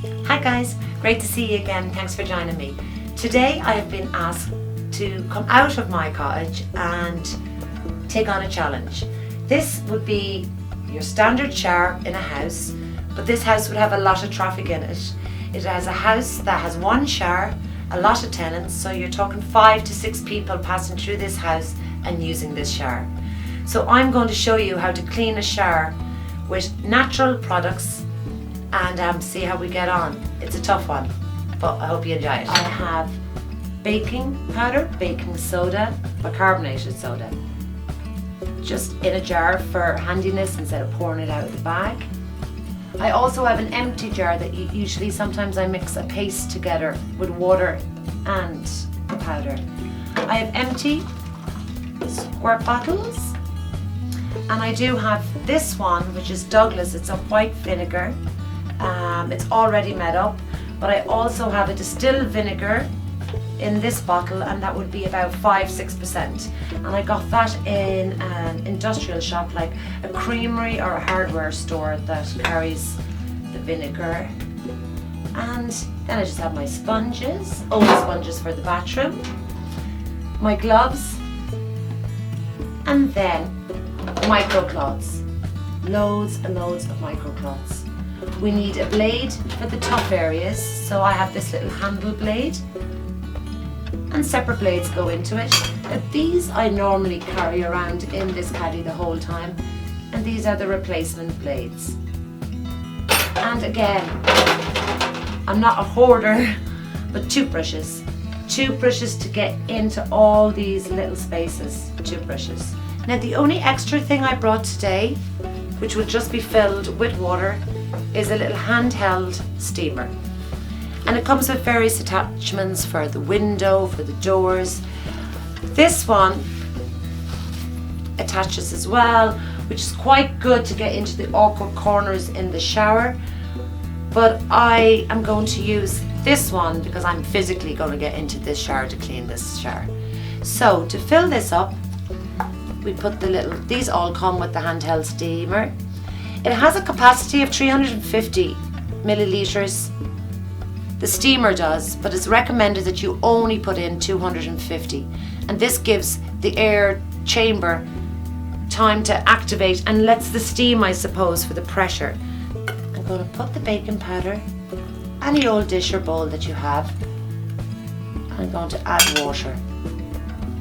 Hi guys, great to see you again. Thanks for joining me. Today I have been asked to come out of my cottage and take on a challenge. This would be your standard shower in a house, but this house would have a lot of traffic in it. It has a house that has one shower, a lot of tenants, so you're talking 5 to 6 people passing through this house and using this shower. So I'm going to show you how to clean a shower with natural products and see how we get on. It's a tough one, but I hope you enjoy it. I have baking powder, baking soda, bicarbonated soda, just in a jar for handiness instead of pouring it out of the bag. I also have an empty jar that usually sometimes I mix a paste together with water and the powder. I have empty squirt bottles, and I do have this one, which is Douglas. It's a white vinegar. It's already made up, but I also have a distilled vinegar in this bottle, and that would be about 5-6%. And I got that in an industrial shop, like a creamery or a hardware store that carries the vinegar. And then I just have my sponges, old sponges for the bathroom, my gloves, and then microcloths, loads and loads of microcloths. We need a blade for the tough areas, so I have this little handle blade, and separate blades go into it. Now, these I normally carry around in this caddy the whole time, and these are the replacement blades. And again, I'm not a hoarder, but toothbrushes to get into all these little spaces, toothbrushes. Now the only extra thing I brought today, which will just be filled with water, is a little handheld steamer. And it comes with various attachments for the window, for the doors. This one attaches as well, which is quite good to get into the awkward corners in the shower. But I am going to use this one because I'm physically going to get into this shower to clean this shower. So to fill this up, we put these all come with the handheld steamer. It has a capacity of 350 milliliters. The steamer does, but it's recommended that you only put in 250. And this gives the air chamber time to activate and lets the steam, I suppose, for the pressure. I'm going to put the baking powder, any old dish or bowl that you have. I'm going to add water,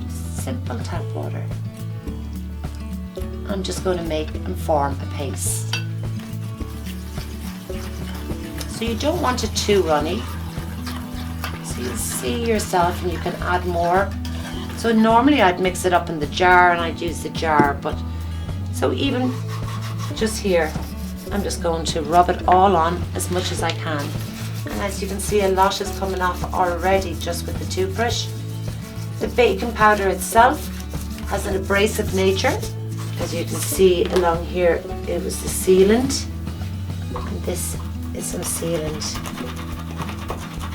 simple tap water. I'm just going to make and form a paste. So you don't want it too runny. So you see yourself and you can add more. So normally I'd mix it up in the jar and I'd use the jar, but so even just here, I'm just going to rub it all on as much as I can. And as you can see, a lot is coming off already just with the toothbrush. The baking powder itself has an abrasive nature. As you can see along here, it was the sealant, and this is some sealant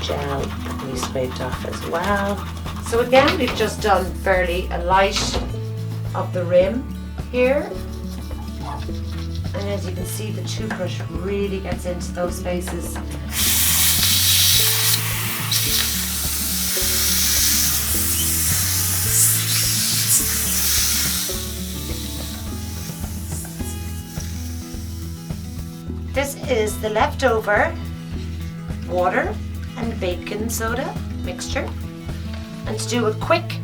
gel that we scraped off as well. So again, we've just done fairly a light of the rim here, and as you can see, the toothbrush really gets into those spaces. This is the leftover water and baking soda mixture. And to do a quick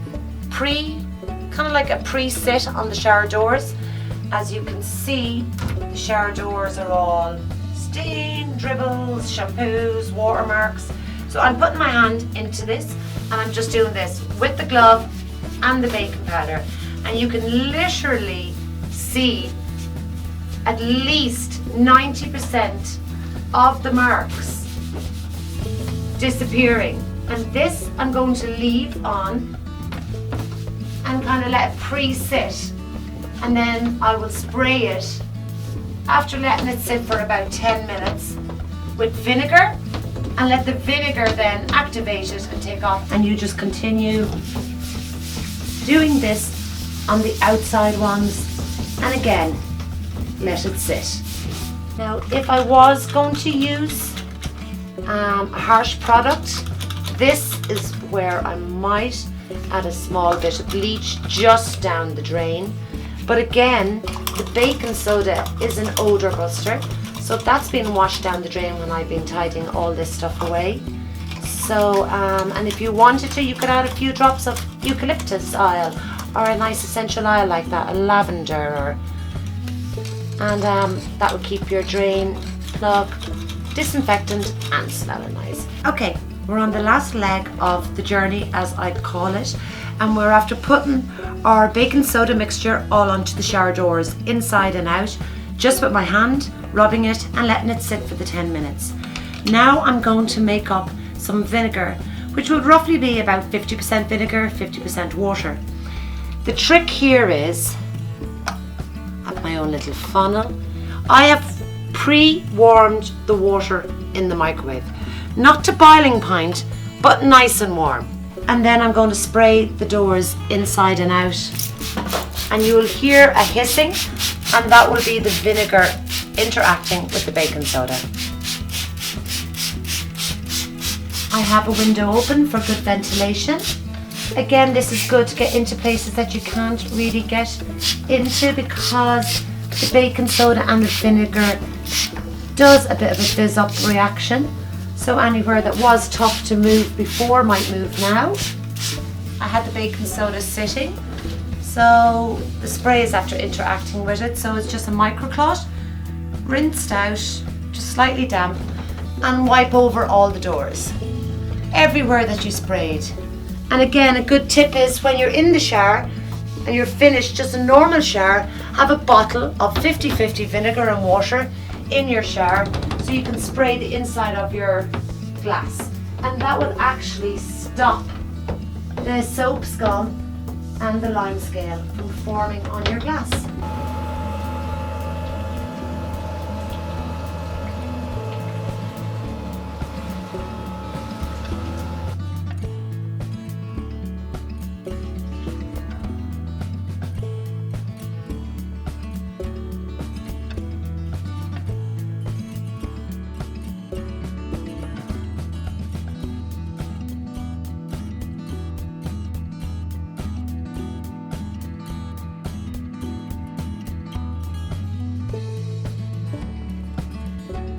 kind of like a pre-sit on the shower doors. As you can see, the shower doors are all stain, dribbles, shampoos, watermarks. So I'm putting my hand into this and I'm just doing this with the glove and the baking powder. And you can literally see at least 90% of the marks disappearing. And this I'm going to leave on and kind of let it pre-sit, and then I will spray it after letting it sit for about 10 minutes with vinegar, and let the vinegar then activate it and take off. And you just continue doing this on the outside ones, and again let it sit. Now if I was going to use a harsh product. This is where I might add a small bit of bleach just down the drain. But again, the baking soda is an odour buster, so that's been washed down the drain when I've been tidying all this stuff away. So, and if you wanted to, you could add a few drops of eucalyptus oil or a nice essential oil like that, a lavender, and that would keep your drain plug disinfectant and smelling nice. Okay, we're on the last leg of the journey, as I call it, and we're after putting our baking soda mixture all onto the shower doors, inside and out, just with my hand, rubbing it and letting it sit for the 10 minutes. Now I'm going to make up some vinegar, which would roughly be about 50% vinegar, 50% water. The trick here is, I have my own little funnel. I have pre-warmed the water in the microwave, not to boiling point, but nice and warm. And then I'm going to spray the doors inside and out, and you will hear a hissing, and that will be the vinegar interacting with the baking soda. I have a window open for good ventilation. Again, this is good to get into places that you can't really get into, because the baking soda and the vinegar does a bit of a fizz up reaction. So anywhere that was tough to move before might move now. I had the baking soda sitting, so the spray is after interacting with it, so it's just a microclot, rinsed out, just slightly damp, and wipe over all the doors, everywhere that you sprayed. And again, a good tip is when you're in the shower and you're finished, just a normal shower, have a bottle of 50-50 vinegar and water in your shower, so you can spray the inside of your glass, and that will actually stop the soap scum and the lime scale from forming on your glass.